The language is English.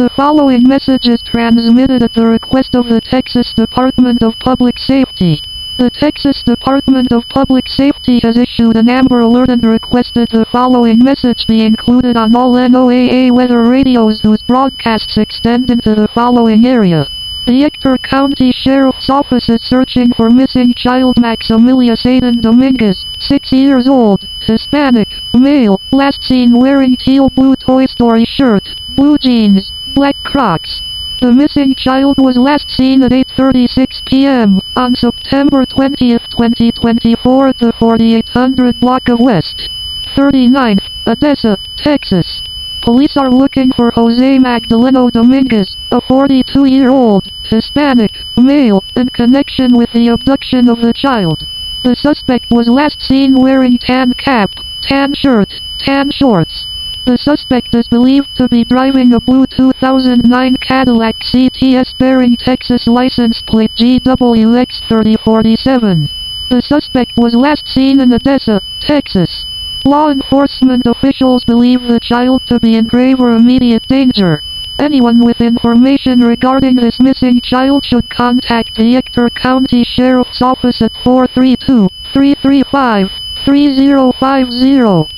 The following message is transmitted at the request of the Texas Department of Public Safety. The Texas Department of Public Safety has issued an Amber Alert and requested the following message be included on all NOAA weather radios whose broadcasts extend into the following area. The Ector County Sheriff's Office is searching for missing child Maximilius Aiden Dominguez, 6 years old, Hispanic, male, last seen wearing teal-blue Toy Story shirt, blue jeans, black Crocs. The missing child was last seen at 8:36 p.m. on September 20, 2024 at the 4800 block of West 39th, Odessa, Texas. Police are looking for Jose Magdaleno Dominguez, a 42-year-old, Hispanic, male, in connection with the abduction of the child. The suspect was last seen wearing tan cap, tan shirt, tan shorts. The suspect is believed to be driving a blue 2009 Cadillac CTS bearing Texas license plate GWX3047. The suspect was last seen in Odessa, Texas. Law enforcement officials believe the child to be in grave or immediate danger. Anyone with information regarding this missing child should contact the Ector County Sheriff's Office at 432-335-3050.